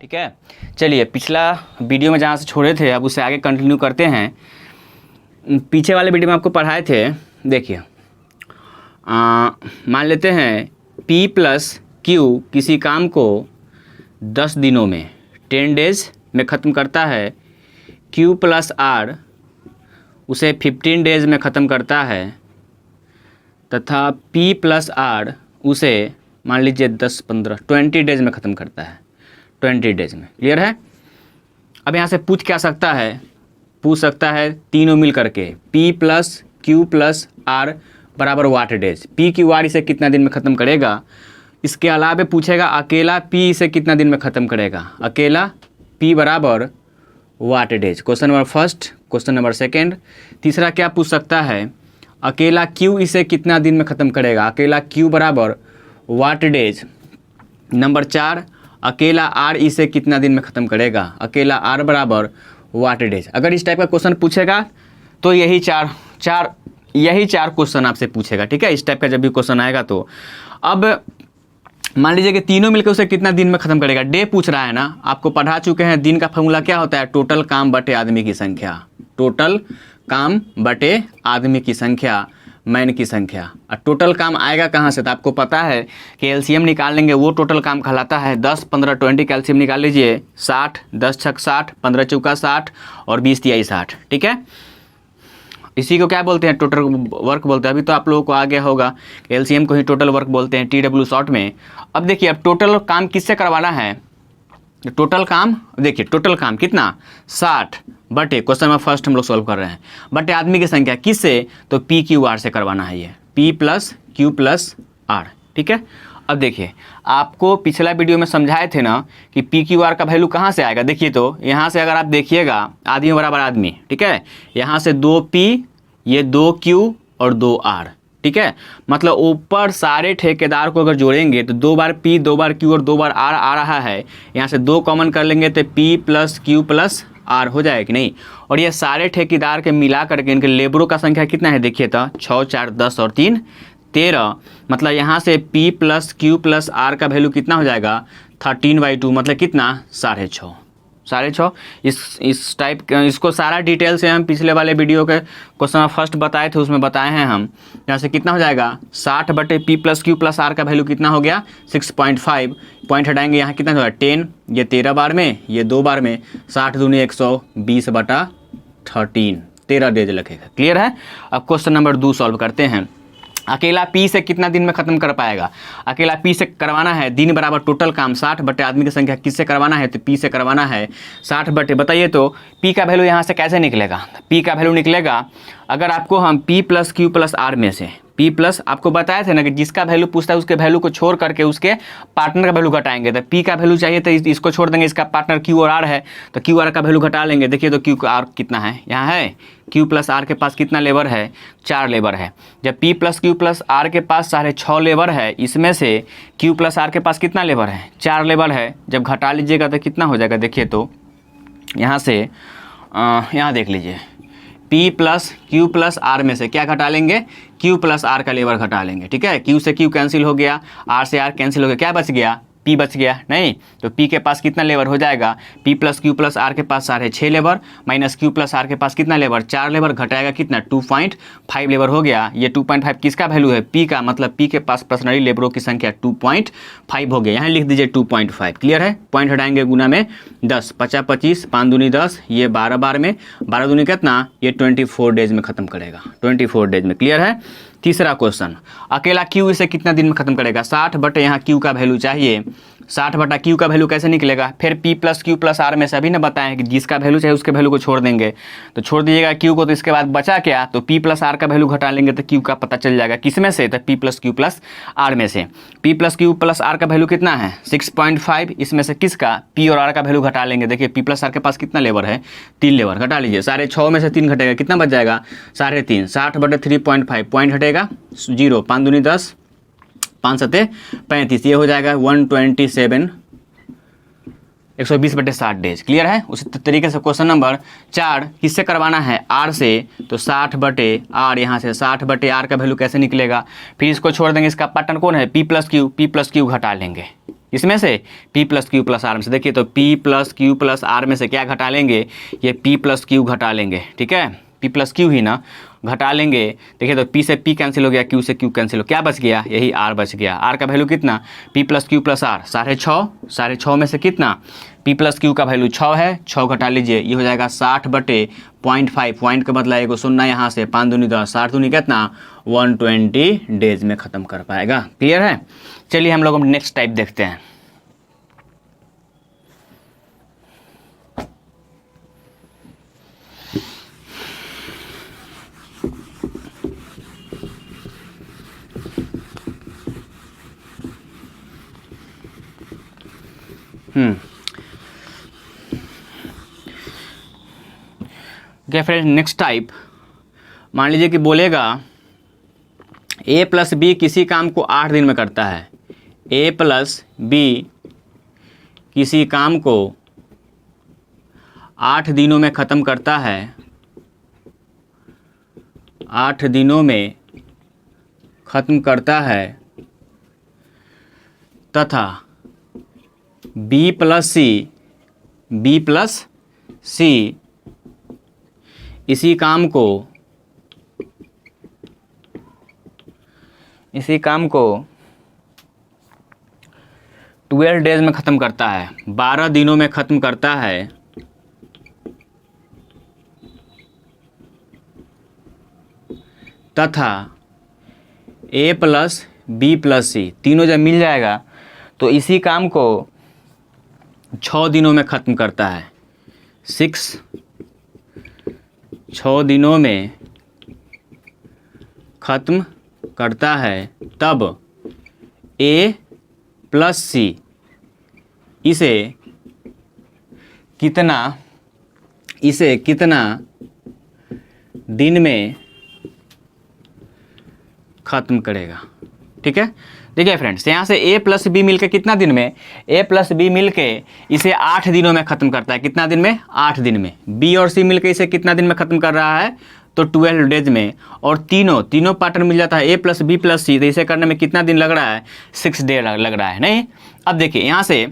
ठीक है। चलिए पिछला वीडियो में जहाँ से छोड़े थे अब उससे आगे कंटिन्यू करते हैं। पीछे वाले वीडियो में आपको पढ़ाए थे, देखिए मान लेते हैं P प्लस Q किसी काम को 10 दिनों में 10 डेज में ख़त्म करता है, Q प्लस R उसे 15 डेज में ख़त्म करता है तथा P प्लस R उसे मान लीजिए 10-15-20 डेज में ख़त्म करता है, 20 डेज में। क्लियर है। अब यहाँ से पूछ क्या सकता है, पूछ सकता है तीनों मिल करके P plus Q plus R बराबर वाट डेज, P Q R इसे कितना दिन में ख़त्म करेगा। इसके अलावा पूछेगा अकेला P इसे कितना दिन में ख़त्म करेगा, अकेला P बराबर वाट days. Question number first. Question number second, तीसरा क्या पूछ सकता है, अकेला Q इसे कितना दिन में ख़त्म करेगा, अकेला Q बराबर वाट डेज। नंबर 4, अकेला R इसे कितना दिन में ख़त्म करेगा, अकेला R बराबर वाट डेज। अगर इस टाइप का क्वेश्चन पूछेगा तो यही चार क्वेश्चन आपसे पूछेगा, ठीक है। इस टाइप का जब भी क्वेश्चन आएगा तो अब मान लीजिए कि तीनों मिलकर उसे कितना दिन में ख़त्म करेगा। डे पूछ रहा है ना, आपको पढ़ा चुके हैं। दिन का फॉर्मूला क्या होता है, टोटल काम बटे आदमी की संख्या, टोटल काम बटे आदमी की संख्या, मैन की संख्या। और टोटल काम आएगा कहाँ से, तो आपको पता है कि एलसीएम निकाल लेंगे, वो टोटल काम कहलाता है 10, 15, 20 का एलसीएम निकाल लीजिए 60, 10 छक 60, 15 चौका 60 और 20 तिहाई 60, ठीक है। इसी को क्या बोलते हैं, टोटल वर्क बोलते हैं। अभी तो आप लोगों को आ गया होगा कि एलसीएम को ही टोटल वर्क बोलते हैं, TW शॉर्ट में। अब देखिए अब टोटल काम किससे करवाना है, टोटल काम देखिए, टोटल काम कितना 60 बटे, क्वेश्चन नंबर फर्स्ट हम लोग सॉल्व कर रहे हैं, बटे आदमी की संख्या किससे, तो P Q R से करवाना है, ये P plus Q plus R, ठीक है। अब देखिए आपको पिछला वीडियो में समझाए थे ना कि P Q R का वैल्यू कहाँ से आएगा। देखिए तो यहाँ से अगर आप देखिएगा आदमी बराबर आदमी, ठीक है, यहाँ से 2P, ये 2Q और 2R, ठीक है। मतलब ऊपर सारे ठेकेदार को अगर जोड़ेंगे तो 2 बार P, 2 बार Q और 2 बार R आ रहा है। यहाँ से 2 कॉमन कर लेंगे तो P plus Q plus R हो जाएगा कि नहीं। और ये सारे ठेकेदार के मिला करके इनके लेबरों का संख्या कितना है, देखिए तो 6, 4, 10 और 3, 13। मतलब यहाँ से P plus Q plus R का वैल्यू कितना हो जाएगा 13/2, मतलब कितना 6.5। इस टाइप इसको सारा डिटेल से हम पिछले वाले वीडियो के क्वेश्चन फर्स्ट बताए थे, उसमें बताए हैं हम। यहाँ से कितना हो जाएगा 60 बटे P plus Q plus R का वैल्यू कितना हो गया 6.5। पॉइंट हटाएंगे, यहाँ कितना होगा 10, ये 13 बार में, ये 2 बार में, 60 दूनी 120 बटा 13, 13 डेज लगेगा। क्लियर है। अब क्वेश्चन नंबर 2 सॉल्व करते हैं। अकेला P से कितना दिन में ख़त्म कर पाएगा, अकेला P से करवाना है दिन बराबर टोटल काम 60 बटे आदमी की संख्या, किससे करवाना है, तो P से करवाना है 60 बटे। बताइए तो P का वैल्यू यहाँ से कैसे निकलेगा, P का वैल्यू निकलेगा अगर आपको हम P plus Q plus R में से P प्लस, आपको बताया थे ना कि जिसका वैल्यू पूछता है उसके वैल्यू को छोड़ करके उसके पार्टनर का वैल्यू घटाएंगे। तो P का वैल्यू चाहिए तो इसको छोड़ देंगे, इसका पार्टनर Q और R है तो Q R का वैल्यू घटा लेंगे। देखिए तो Q R कितना है, यहाँ है Q प्लस R के पास कितना लेबर है, 4 लेबर है। जब P plus Q plus R के पास 6.5 लेबर है, इसमें से Q प्लस R के पास कितना लेबर है, 4 लेबर है। जब घटा लीजिएगा तो कितना हो जाएगा, देखिए तो यहाँ से यहाँ देख लीजिए P plus Q plus R में से क्या घटा लेंगे, Q प्लस R का लेबर घटा लेंगे, ठीक है। Q से Q कैंसिल हो गया, R से R कैंसिल हो गया, क्या बच गया, P बच गया नहीं। तो P के पास कितना लेबर हो जाएगा, P plus Q plus R के पास 6 labour minus Q plus R के पास कितना लेबर, 4 लेबर, घटाएगा कितना 2.5 लेबर हो गया। ये 2.5 किसका वैल्यू है, P का, मतलब P के पास पर्सनली लेबरों की संख्या 2.5 हो गया। यहाँ लिख दीजिए 2.5। क्लियर है। पॉइंट हटाएंगे, गुना में 10, 50, 25, 5 दूनी 10, ये 12 बार में, 12 दूनी कितना, ये 24 डेज में ख़त्म करेगा, 24 डेज में। क्लियर है। तीसरा क्वेश्चन, अकेला Q इसे कितना दिन में ख़त्म करेगा, 60 बटे यहाँ Q का वैल्यू चाहिए, 60 बटा Q का वैल्यू कैसे निकलेगा, फिर P plus Q plus R में से अभी ना बताएं कि जिसका वैल्यू चाहिए उसके वैल्यू को छोड़ देंगे। तो छोड़ दीजिएगा Q को, तो इसके बाद बचा क्या, तो P प्लस R का वैल्यू घटा लेंगे तो Q का पता चल जाएगा, किसमें से, तो P plus Q plus R में से। P plus Q plus R का वैल्यू कितना है 6.5, इसमें से किसका, P और R का वैल्यू घटा लेंगे। देखिए P प्लस R के पास कितना लेबर है, 3 लेबर, घटा लीजिए, 6.5 में से 3 घटेगा, कितना बच जाएगा 3.5, 60 बटे 3.5, पॉइंट हटेगा 0, 5 दूनी 10, 5 सते 35, ये हो जाएगा 127, 120 बटे 60 डेज। क्लियर है। उसी तरीके से क्वेश्चन नंबर 4 किससे करवाना है, R से, तो 60 बटे R, यहाँ से 60 बटे R का वैल्यू कैसे निकलेगा, फिर इसको छोड़ देंगे, इसका पार्टनर कौन है, P प्लस Q घटा लेंगे, इसमें से P plus Q plus R में से। देखिए तो P plus Q plus R में से क्या घटा लेंगे, ये P प्लस क्यू घटा लेंगे, ठीक है, P प्लस क्यू ही ना, घटा लेंगे। देखिए तो P से P कैंसिल हो गया, Q से Q कैंसिल हो, क्या बच गया, यही R बच गया। R का वैल्यू कितना, P plus Q plus R 6.5, 6.5 में से कितना, P प्लस क्यू का वैल्यू 6 है, 6 घटा लीजिए, ये हो जाएगा 60/0.5, पॉइंट का बदला एगो सुनना यहाँ से, 5 दूनी 10, 60 दूनी कितना 120 डेज में ख़त्म कर पाएगा। क्लियर है। चलिए हम लोग नेक्स्ट टाइप देखते हैं। ओके फ्रेंड, नेक्स्ट टाइप मान लीजिए कि बोलेगा A प्लस बी किसी काम को 8 दिन में करता है। A प्लस बी किसी काम को 8 दिनों में ख़त्म करता है, 8 दिनों में ख़त्म करता है, तथा B प्लस सी इसी काम को 12 डेज में ख़त्म करता है, 12 दिनों में ख़त्म करता है, तथा A प्लस बी प्लस सी तीनों जब मिल जाएगा तो इसी काम को 6 दिनों में ख़त्म करता है, 6 दिनों में ख़त्म करता है, तब A प्लस सी इसे कितना दिन में ख़त्म करेगा। ठीक है, देखिए फ्रेंड्स, यहाँ से A प्लस बी मिलकर कितना दिन में, A प्लस बी मिलके इसे 8 दिनों में ख़त्म करता है। कितना दिन में, 8 दिन में। B और C मिलकर इसे कितना दिन में ख़त्म कर रहा है, तो 12 डेज में। और तीनों पार्टनर मिल जाता है A प्लस बी प्लस सी, तो इसे करने में कितना दिन लग रहा है, 6 डे लग रहा है। नहीं, अब देखिए यहाँ से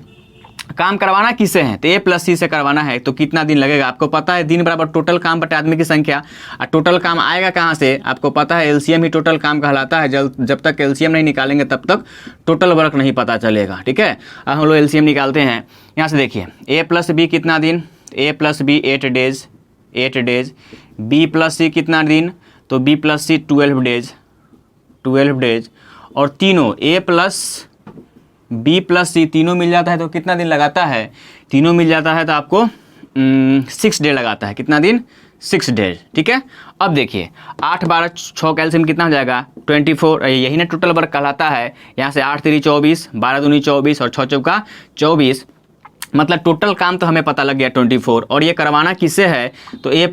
काम करवाना किससे है, तो A प्लस सी से करवाना है, तो कितना दिन लगेगा आपको पता है, दिन बराबर टोटल काम बटे आदमी की संख्या। और टोटल काम आएगा कहाँ से, आपको पता है एलसीएम ही टोटल काम कहलाता है। जब तक एलसीएम नहीं निकालेंगे तब तक टोटल वर्क नहीं पता चलेगा। ठीक है, अब हम लोग एलसीएम निकालते हैं। यहाँ से देखिए A प्लस बी कितना दिन, A plus B 8 days, B plus C कितना दिन, तो B प्लस सी 12 डेज, और तीनों A प्लस B प्लस सी तीनों मिल जाता है तो कितना दिन लगाता है, तीनों मिल जाता है तो आपको 6 डे लगाता है। कितना दिन, 6 डेज। ठीक है, अब देखिए 8 12 6 कैल्शियम कितना हो जाएगा, 24, यही ना टोटल वर्क कहलाता है। यहाँ से 8 3 24, 12 दूनी 24 और 6 चौका 24, मतलब टोटल काम तो हमें पता लग गया 24। और ये करवाना किससे है, तो A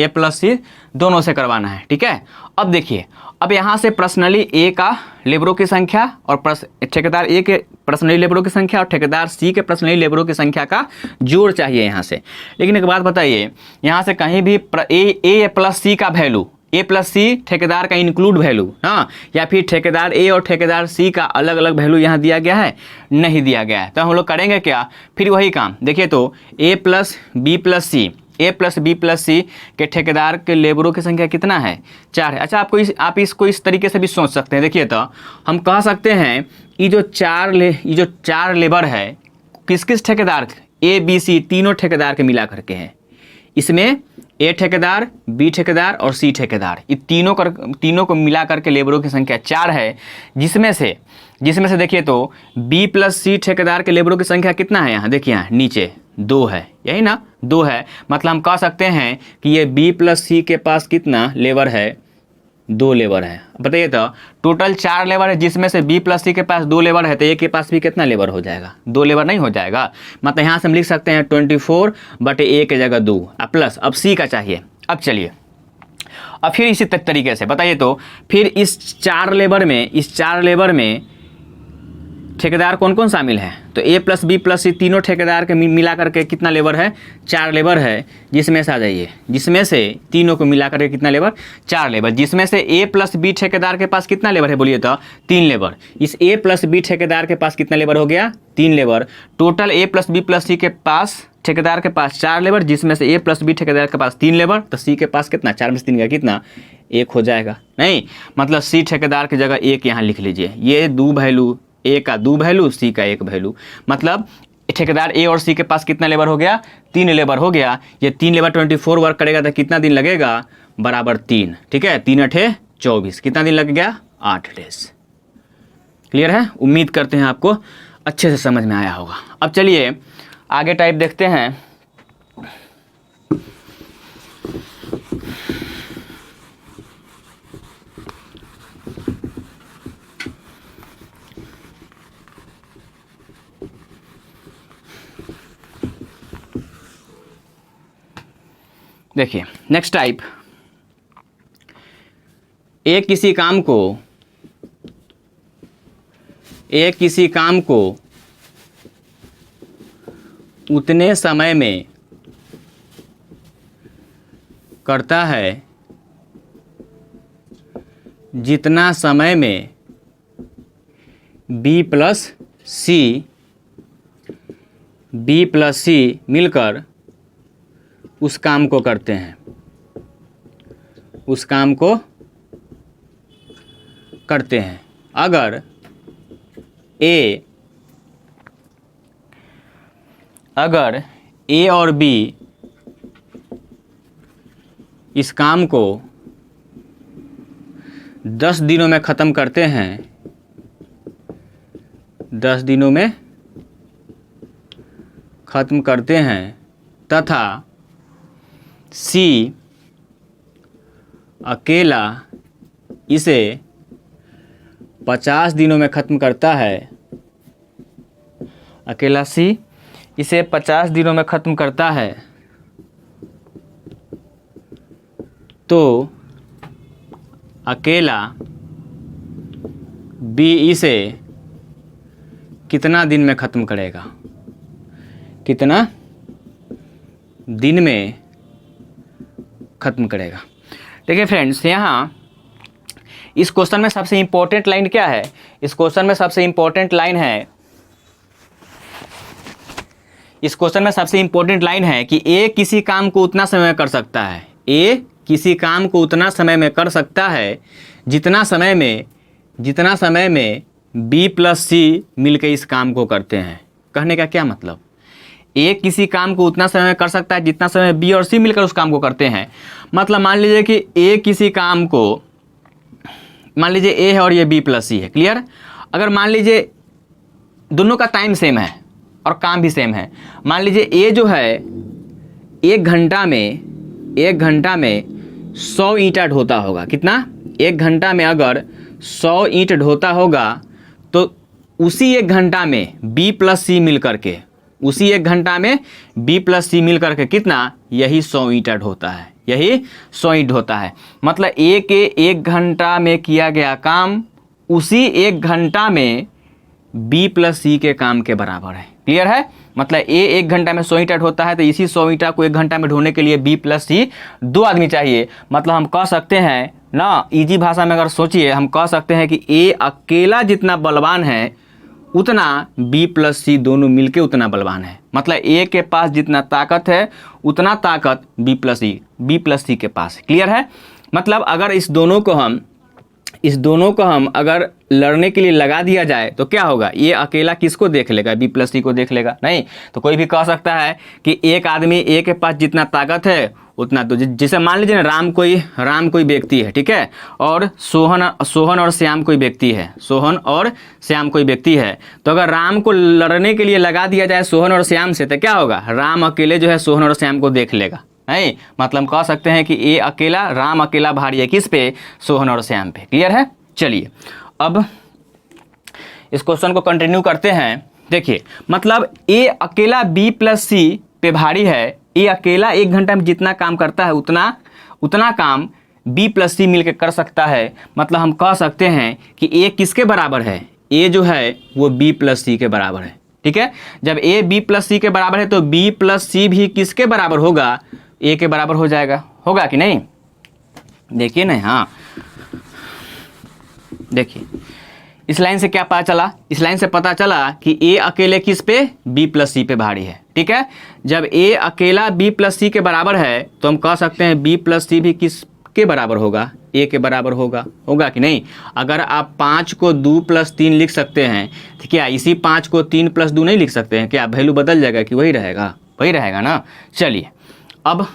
प्लस सी दोनों से करवाना है। ठीक है, अब देखिए, अब यहाँ से पर्सनली A का लेबरों की संख्या और ठेकेदार A के पर्सनली लेबरों की संख्या और ठेकेदार C के पर्सनली लेबरों की संख्या का जोड़ चाहिए यहाँ से। लेकिन एक बात बताइए, यहाँ से कहीं भी A प्लस सी का वैल्यू, A प्लस सी ठेकेदार का इंक्लूड वैल्यू, हाँ, या फिर ठेकेदार A और ठेकेदार C का अलग अलग वैल्यू यहाँ दिया गया है, नहीं दिया गया है। तो हम लोग करेंगे क्या, फिर वही काम। देखिए तो A प्लस बी प्लस सी के ठेकेदार के लेबरों की संख्या कितना है, 4 है। अच्छा, आप इसको इस तरीके से भी सोच सकते हैं। देखिए तो हम कह सकते हैं ये जो चार लेबर है किस किस ठेकेदार, A B C तीनों ठेकेदार के मिला करके हैं। इसमें A ठेकेदार, B ठेकेदार और C ठेकेदार, ये तीनों को मिला करके लेबरों की संख्या 4 है। जिसमें से देखिए तो B प्लस सी ठेकेदार के लेबरों की संख्या कितना है, यहाँ देखिए, यहाँ नीचे 2 है, यही ना 2 है। मतलब हम कह सकते हैं कि ये B प्लस सी के पास कितना लेबर है, 2 लेबर है। बताइए तो टोटल 4 लेबर है, जिसमें से B प्लस सी के पास 2 लेबर है, तो A के पास भी कितना लेबर हो जाएगा, 2 लेबर नहीं हो जाएगा। मतलब यहाँ से हम लिख सकते हैं 24/A के जगह 2 प्लस, अब C का चाहिए। अब चलिए, अब फिर इसी तरीके से बताइए तो फिर इस 4 लेबर में ठेकेदार कौन कौन शामिल है, तो ए प्लस बी प्लस सी तीनों ठेकेदार के मिला करके कितना लेबर है, 4 लेबर है। जिसमें से आ जाइए, जिसमें से तीनों को मिला करके कितना लेबर, 4 लेबर। जिसमें से ए प्लस बी ठेकेदार के पास कितना लेबर है बोलिए तो 3 लेबर। इस ए प्लस बी ठेकेदार के पास कितना लेबर हो गया, 3 labour. Total A plus B plus सी के पास ठेकेदार के पास 4 लेबर, जिसमें से ए प्लस बी ठेकेदार के पास 3 लेबर। तो सी के पास कितना, 4 में से 3 का कितना, 1 हो जाएगा। नहीं मतलब सी ठेकेदार की जगह 1 यहाँ लिख लीजिए। ये 2 वैल्यू, ए का 2 वैल्यू, सी का 1 वैल्यू। मतलब ठेकेदार ए और सी के पास कितना लेबर हो गया, 3 लेबर हो गया। ये 3 लेबर 24 वर्क करेगा तो कितना दिन लगेगा, बराबर 3। ठीक है, 3 8 24, कितना दिन लग गया, 8 डेज। क्लियर है, उम्मीद करते हैं आपको अच्छे से समझ में आया होगा। अब चलिए आगे टाइप देखते हैं। देखिए नेक्स्ट टाइप, एक किसी काम को उतने समय में करता है जितना समय में बी प्लस सी मिलकर उस काम को करते हैं, उस काम को करते हैं। अगर ए और बी इस काम को 10 दिनों में ख़त्म करते हैं, 10 दिनों में ख़त्म करते हैं, तथा सी अकेला इसे 50 दिनों में ख़त्म करता है, अकेला सी इसे 50 दिनों में ख़त्म करता है, तो अकेला बी इसे कितना दिन में ख़त्म करेगा, कितना दिन में ख़त्म करेगा। देखिए फ्रेंड्स, यहाँ इस क्वेश्चन में सबसे इम्पोर्टेंट लाइन क्या है, इस क्वेश्चन में सबसे इम्पोर्टेंट लाइन है, इस क्वेश्चन में सबसे इम्पोर्टेंट लाइन है कि ए किसी काम को उतना समय में कर सकता है, ए किसी काम को उतना समय में कर सकता है जितना समय में बी प्लस सी मिलकर इस काम को करते हैं। कहने का क्या मतलब, ए किसी काम को उतना समय में कर सकता है जितना समय बी और सी मिलकर उस काम को करते हैं। मतलब मान लीजिए कि ए किसी काम को, मान लीजिए ए है और ये बी प्लस सी है, क्लियर। अगर मान लीजिए दोनों का टाइम सेम है और काम भी सेम है, मान लीजिए ए जो है 1 घंटा में 100 ईंटा ढोता होगा। कितना, 1 घंटा में अगर 100 ईंट ढोता होगा तो उसी 1 घंटा में बी प्लस सी मिल करके, उसी 1 घंटा में बी प्लस सी मिल करके कितना, यही 100 ईंटा ढोता है, यही 100 ईंट ढोता है। मतलब ए के 1 घंटा में किया गया काम उसी 1 घंटा में बी प्लस सी के काम के बराबर है। क्लियर है, मतलब ए 1 घंटा में 100 ईंटा ढोता है तो इसी 100 ईंटा को 1 घंटा में ढोने के लिए बी प्लस सी 2 आदमी चाहिए। मतलब हम कह सकते हैं ना, इजी भाषा में अगर सोचिए, हम कह सकते हैं कि ए अकेला जितना बलवान है उतना बी प्लस सी दोनों मिलके उतना बलवान है। मतलब ए के पास जितना ताकत है उतना ताकत बी प्लस सी के पास है। क्लियर है, मतलब अगर इस दोनों को हम अगर लड़ने के लिए लगा दिया जाए तो क्या होगा, ये अकेला किसको देख लेगा, बी प्लस सी को देख लेगा नहीं। तो कोई भी कह सकता है कि एक आदमी ए के पास जितना ताकत है उतना, तो जैसे मान लीजिए ना राम कोई व्यक्ति है, ठीक है, और सोहन और श्याम कोई व्यक्ति है, सोहन और श्याम कोई व्यक्ति है। तो अगर राम को लड़ने के लिए लगा दिया जाए सोहन और श्याम से तो क्या होगा, राम अकेले जो है सोहन और श्याम को देख लेगा नहीं। मतलब कह सकते हैं कि राम अकेला भारी है किस पे, सोहन और श्याम पे। क्लियर है, चलिए अब इस क्वेश्चन को कंटिन्यू करते हैं। देखिए मतलब ए अकेला बी प्लस सी पे भारी है, ये अकेला 1 घंटा में जितना काम करता है उतना काम बी प्लस सी मिलकर कर सकता है। मतलब हम कह सकते हैं कि ए किसके बराबर है, ए जो है वो बी प्लस सी के बराबर है। ठीक है, जब ए बी प्लस सी के बराबर है तो बी प्लस सी भी किसके बराबर होगा, ए के बराबर हो जाएगा, होगा कि नहीं? देखिए ना, हाँ देखिए इस लाइन से क्या पता चला, इस लाइन से पता चला कि ए अकेले किस पे, बी प्लस सी पे भारी है। ठीक है, जब ए अकेला बी प्लस सी के बराबर है तो हम कह सकते हैं बी प्लस सी भी किस के बराबर होगा, ए के बराबर होगा, होगा कि नहीं? अगर आप 5 को 2 प्लस 3 लिख सकते हैं तो क्या इसी 5 को 3 प्लस 2 नहीं लिख सकते हैं? क्या वैल्यू बदल जाएगा कि वही रहेगा? वही रहेगा ना। चलिए, अब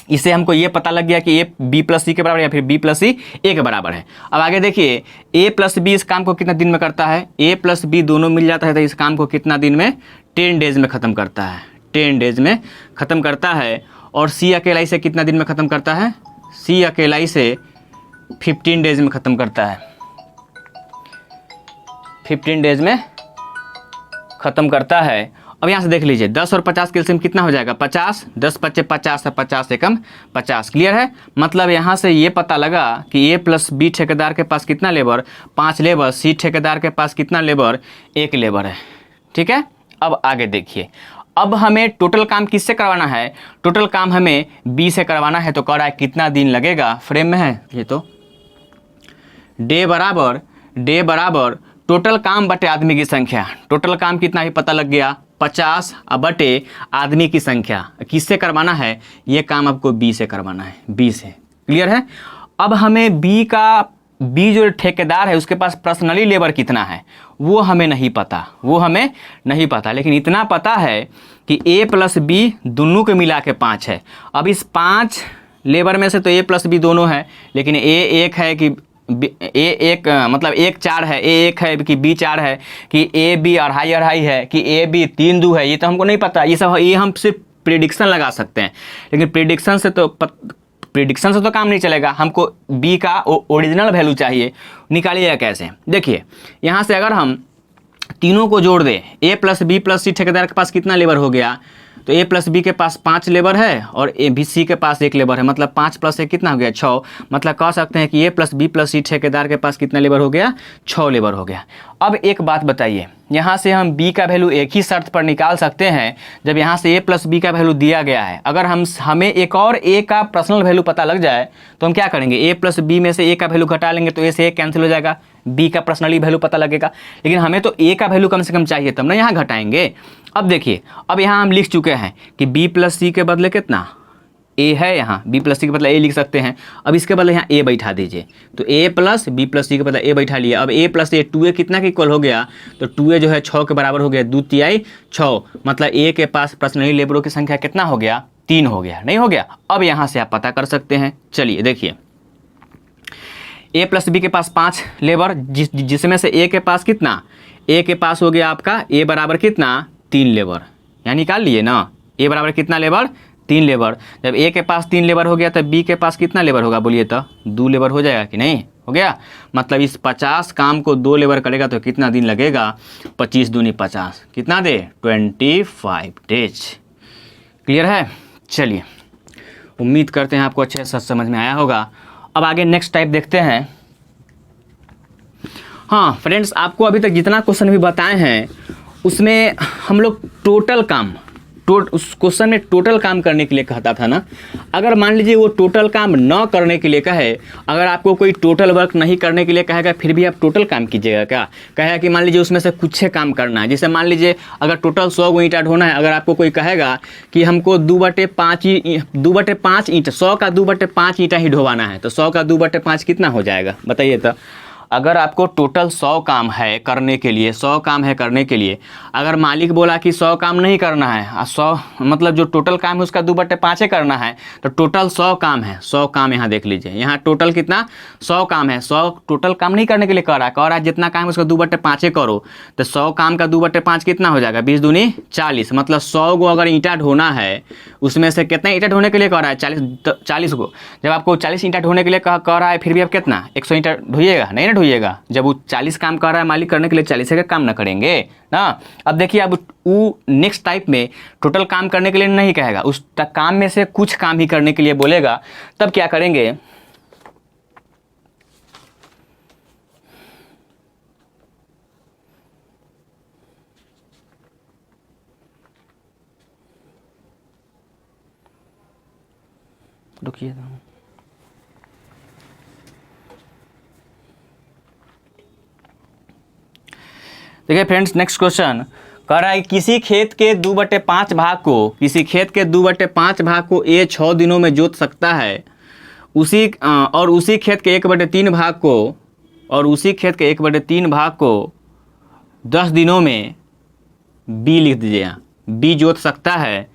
इससे हमको ये पता लग गया कि ए बी प्लस सी के बराबर या फिर बी प्लस सी ए के बराबर है। अब आगे देखिए, ए प्लस बी इस काम को कितना दिन में करता है? ए प्लस बी दोनों मिल जाता है तो इस काम को कितना दिन में? 10 डेज में ख़त्म करता है, 10 डेज में ख़त्म करता है। और सी अकेला इसे कितना दिन में ख़त्म करता है? सी अकेला इसे 15 डेज में ख़त्म करता है, 15 डेज में ख़त्म करता है। अब यहाँ से देख लीजिए, 10 और 50 के एलसीएम कितना हो जाएगा? 50, 10 पच्चे 50 है, 50 से कम 50। क्लियर है? मतलब यहाँ से ये पता लगा कि ए प्लस बी ठेकेदार के पास कितना लेबर? 5 लेबर। सी ठेकेदार के पास कितना लेबर? 1 लेबर है। ठीक है, अब आगे देखिए, अब हमें टोटल काम किससे करवाना है? टोटल काम हमें बी से करवाना है। तो कह रहा है कितना दिन लगेगा, फ्रेम में है ये, तो डे बराबर टोटल काम बटे आदमी की संख्या। टोटल काम कितना ही पता लग गया, 50 बटे आदमी की संख्या। किससे करवाना है? ये काम आपको बी से करवाना है, बी से। क्लियर है? अब हमें बी जो ठेकेदार है उसके पास पर्सनली लेबर कितना है वो हमें नहीं पता, लेकिन इतना पता है कि ए प्लस बी दोनों के मिला के 5 है। अब इस 5 लेबर में से तो ए प्लस बी दोनों है, लेकिन ए 1 है कि ए 1 मतलब 1 4 है, ए 1 है कि बी 4 है, कि ए बी अढ़ाई है, कि ए बी 3 2 है, ये तो हमको नहीं पता। ये हम सिर्फ प्रेडिक्शन लगा सकते हैं, लेकिन प्रेडिक्शन से तो काम नहीं चलेगा। हमको बी का ओरिजिनल वैल्यू चाहिए। निकालिएगा कैसे? देखिए, यहाँ से अगर हम तीनों को जोड़ दें, ए प्लस बी प्लस सी ठेकेदार के पास कितना लेबर हो गया? तो ए प्लस बी के पास 5 लेबर है और ए बी सी के पास 1 लेबर है, मतलब 5 प्लस 1 कितना हो गया? 6। मतलब कह सकते हैं कि ए प्लस बी प्लस सी ठेकेदार के पास कितना लेबर हो गया? 6 लेबर हो गया। अब एक बात बताइए, यहाँ से हम बी का वैल्यू एक ही शर्त पर निकाल सकते हैं जब यहाँ से ए प्लस बी का वैल्यू दिया गया है। अगर हमें एक और ए का पर्सनल वैल्यू पता लग जाए तो हम क्या करेंगे? ए प्लस बी में से ए का वैल्यू घटा लेंगे तो ए से ए कैंसिल हो जाएगा, बी का पर्सनली वैल्यू पता लगेगा। लेकिन हमें तो ए का वैल्यू कम से कम चाहिए, तब ना यहाँ घटाएंगे। अब देखिए, अब यहाँ हम लिख चुके हैं कि बी प्लस सी के बदले कितना ए है, यहाँ बी प्लस सी के बदले ए लिख सकते हैं। अब इसके बदले यहाँ ए बैठा दीजिए, तो ए प्लस बी प्लस सी के बदले ए बैठा लिया। अब ए प्लस ए 2a कितना के इक्वल हो गया? तो 2a जो है 6 के बराबर हो गया, 2 तिहाई 6। मतलब ए के पास पर्सनली लेबरों की संख्या कितना हो गया? 3 हो गया, नहीं हो गया? अब यहाँ से आप पता कर सकते हैं। चलिए देखिए, ए प्लस बी के पास 5 लेबर, जिसमें से ए के पास कितना? ए के पास हो गया आपका ए बराबर कितना? 3 लेबर। यहाँ निकाल लिए ना, ए बराबर कितना लेबर? 3 लेबर। जब ए के पास 3 लेबर हो गया तब बी के पास कितना लेबर होगा? बोलिए तो 2 लेबर हो जाएगा कि नहीं? हो गया। मतलब इस 50 काम को 2 लेबर करेगा तो कितना दिन लगेगा? 25 दूनी 50, कितना दे? 25 डेज। क्लियर है? चलिए, उम्मीद करते हैं आपको अच्छे से समझ में आया होगा। अब आगे नेक्स्ट टाइप देखते हैं। हाँ फ्रेंड्स, आपको अभी तक जितना क्वेश्चन भी बताए हैं उसमें हम लोग टोटल काम, उस क्वेश्चन में टोटल काम करने के लिए कहता था ना। अगर मान लीजिए वो टोटल काम न करने के लिए कहे, अगर आपको कोई टोटल वर्क नहीं करने के लिए कहेगा फिर भी आप टोटल काम कीजिएगा क्या? कहेगा कि मान लीजिए उसमें से कुछ काम करना है, जैसे मान लीजिए अगर टोटल 100 गो ईंटा ढोना है, अगर आपको कोई कहेगा कि हमको 2/5 ईंट, 100 का 2/5 ईंटा ही ढोवाना है, तो 100 का 2/5 कितना हो जाएगा बताइए तो? अगर आपको टोटल 100 काम है करने के लिए, 100 काम है करने के लिए, अगर मालिक बोला कि 100 काम नहीं करना है, 100 मतलब जो टोटल काम है उसका 2/5 करना है, तो टोटल 100 काम है। 100 काम यहाँ देख लीजिए, यहाँ टोटल कितना? 100 काम है। 100 टोटल काम नहीं करने के लिए कह रहा है जितना काम है उसका 2/5 करो। तो 100 काम का 2/5 कितना हो जाएगा? 20 दूनी 40। मतलब 100 गो अगर ईंटा ढोना है, उसमें से कितना ईंटा ढोने के लिए कह रहा है? 40 गो। जब आपको 40 ईंटा ढोने के लिए कह रहा है, फिर भी आप कितना 100 ईंटा ढोइएगा? नहीं ना ढोइएगा। जब वो 40 काम कर रहा है मालिक करने के लिए, 40 का काम ना करेंगे ना। अब देखिए, अब वो नेक्स्ट टाइप में टोटल काम करने के लिए नहीं कहेगा, उस काम में से कुछ काम ही करने के लिए बोलेगा। तब क्या करेंगे? रुकिए। देखिए फ्रेंड्स, नेक्स्ट क्वेश्चन कह रहा है किसी खेत के 2/5 भाग को, किसी खेत के 2/5 भाग को ए 6 दिनों में जोत सकता है, उसी खेत के 1/3 भाग को, और उसी खेत के 1/3 भाग को 10 दिनों में बी लिख दीजिए। बी जोत सकता है,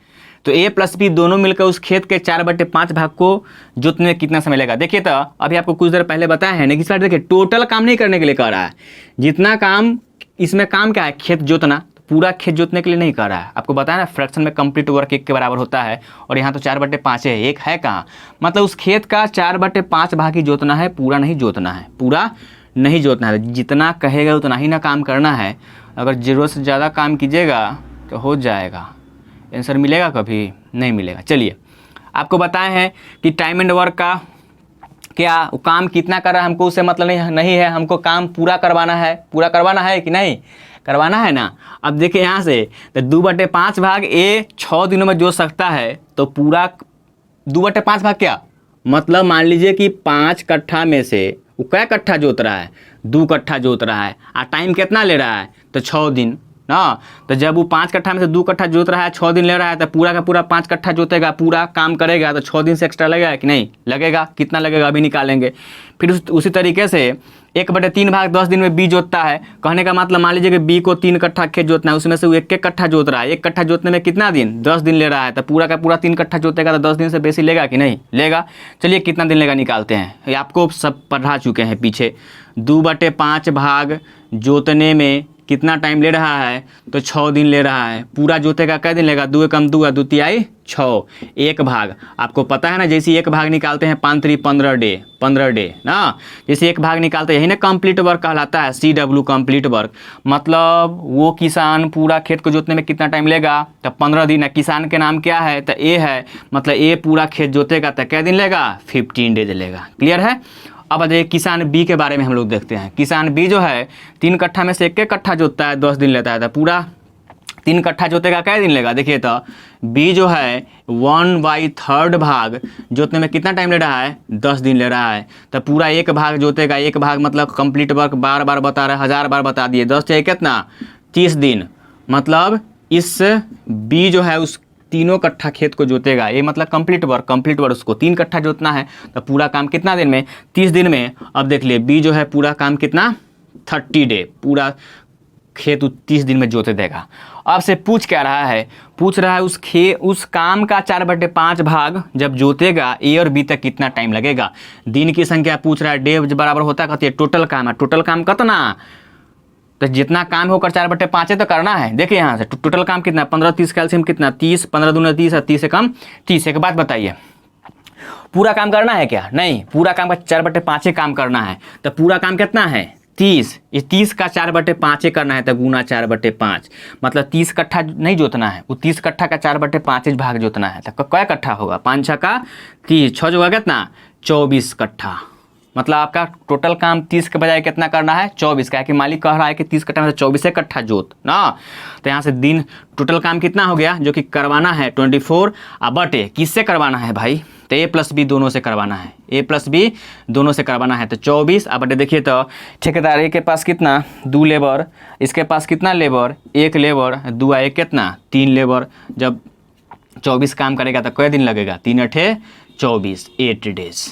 तो ए प्लस बी दोनों मिलकर उस खेत के 4/5 भाग को जोतने में कितना समय लगेगा। देखिए तो अभी आपको कुछ देर पहले बताया है ना कि इस बार देखिए टोटल काम नहीं करने के लिए कह रहा है, जितना काम इसमें काम क्या है, खेत जोतना, पूरा खेत जोतने के लिए नहीं कर रहा है। आपको बताया ना फ्रैक्शन में कंप्लीट वर्क 1 के बराबर होता है, और यहाँ तो 4/5 है, 1 है कहाँ, मतलब उस खेत का 4/5 भाग ही जोतना है, पूरा नहीं जोतना है, पूरा नहीं जोतना है। जितना कहेगा उतना ही ना काम करना है। अगर ज़रूरत से ज़्यादा काम कीजिएगा तो हो जाएगा, आंसर मिलेगा कभी नहीं मिलेगा। चलिए आपको बताए हैं कि टाइम एंड वर्क का क्या, काम कितना कर रहा है हमको उससे मतलब नहीं है, हमको काम पूरा करवाना है कि नहीं करवाना है ना। अब देखिए यहाँ से तो 2/5 भाग ए 6 दिनों में जोत सकता है, तो पूरा 2/5 भाग क्या मतलब, मान लीजिए कि 5 कट्ठा में से वो क्या कट्ठा जोत रहा है, 2 कट्ठा जोत रहा है, और टाइम कितना ले रहा है तो 6 दिन ना। तो जब वो 5 कट्ठा में से 2 कट्ठा जोत रहा है, 6 दिन ले रहा है, तो पूरा का पूरा 5 कट्ठा जोतेगा, पूरा काम करेगा, तो 6 दिन से एक्स्ट्रा लगेगा कि नहीं लगेगा, कितना लगेगा अभी निकालेंगे। फिर उसी तरीके से 1/3 भाग 10 दिन में बी जोतता है, कहने का मतलब मान लीजिए कि बी को 3 कट्ठा खेत जोतना है, उसमें से वो 1 कट्ठा जोत रहा है, 1 कट्ठा जोतने में कितना दिन 10 दिन ले रहा है, तो पूरा का पूरा 3 कट्ठा जोतेगा तो 10 दिन से बेसी लेगा कि नहीं लेगा। चलिए कितना दिन लेगा निकालते हैं, ये आपको सब पढ़ा चुके हैं पीछे। 2/5 भाग जोतने में कितना टाइम ले रहा है तो 6 दिन ले रहा है, पूरा जोतेगा कै दिन लेगा, 2 एकम 2 2 तिहाई 6, 1 भाग आपको पता है ना, जैसे 1 भाग निकालते हैं 5 3 15 डे ना, जैसे 1 भाग निकालते हैं यही ना कंप्लीट वर्क कहलाता है, CW कंप्लीट वर्क। मतलब वो किसान पूरा खेत को जोतने में कितना टाइम लेगा तो 15 दिन है, किसान के नाम क्या है तो ए है, मतलब ए पूरा खेत जोतेगा तो कै दिन लेगा 15 डेज लेगा। क्लियर है। अब देखिए किसान बी के बारे में हम लोग देखते हैं। किसान बी जो है 3 कट्ठा में से 1 कट्ठा जोतता है, 10 दिन लेता है, तो पूरा 3 कट्ठा जोतेगा कै दिन लेगा। देखिए तो बी जो है 1/3 भाग जोतने में कितना टाइम ले रहा है 10 दिन ले रहा है, तो पूरा 1 भाग जोतेगा, 1 भाग मतलब कंप्लीट वर्क बार बार बता रहा है, 1000 बार बता दिए, 10 चाहिए कितना 30 दिन, मतलब इस बी जो है उस 3 कट्ठा खेत को जोतेगा, ये मतलब कंप्लीट वर्क उसको 3 कट्ठा जोतना है, तो पूरा काम कितना दिन में 30 दिन में। अब देख लिए बी जो है पूरा काम कितना 30 डे, पूरा खेत 30 दिन में जोते देगा। अब से पूछ क्या रहा है, पूछ रहा है उस काम का 4/5 भाग जब जोतेगा ए और बी तक कितना टाइम लगेगा। दिन की संख्या पूछ रहा है, डे बराबर होता है कहती है टोटल काम है, टोटल काम कितना, तो जितना काम होकर 4/5 तो करना है। देखिए यहाँ से टोटल काम कितना 15 30 कैल्शियम कितना 30, 15 दूना 30 और 30 से कम 30। एक बात बताइए पूरा काम करना है क्या, नहीं, पूरा काम का 4/5 काम करना है, तो पूरा काम कितना है 30, ये 30 का 4/5 करना है, तो गुना 4/5 मतलब 30 कट्ठा नहीं जोतना है, वो 30 कट्ठा का 4/5 भाग जोतना है, तो क्या कट्ठा होगा 5 6 का 30, 6 जो होगा कितना 24 कट्ठा। मतलब आपका टोटल काम 30 के बजाय कितना करना है 24 का, कि मालिक कह रहा है कि 30 कट्ठा में से 24 कट्ठा जोत ना, तो यहाँ से दिन टोटल काम कितना हो गया जो कि करवाना है 24, बटे किससे करवाना है भाई, तो ए प्लस बी दोनों से करवाना है, ए प्लस बी दोनों से करवाना है, तो 24 बटे देखिए तो ठेकेदार ए के पास कितना 2 लेबर, इसके पास कितना लेबर 1 लेबर, 2 1 कितना 3 लेबर, जब 24 काम करेगा तो कै दिन लगेगा 3 8 24 8 डेज।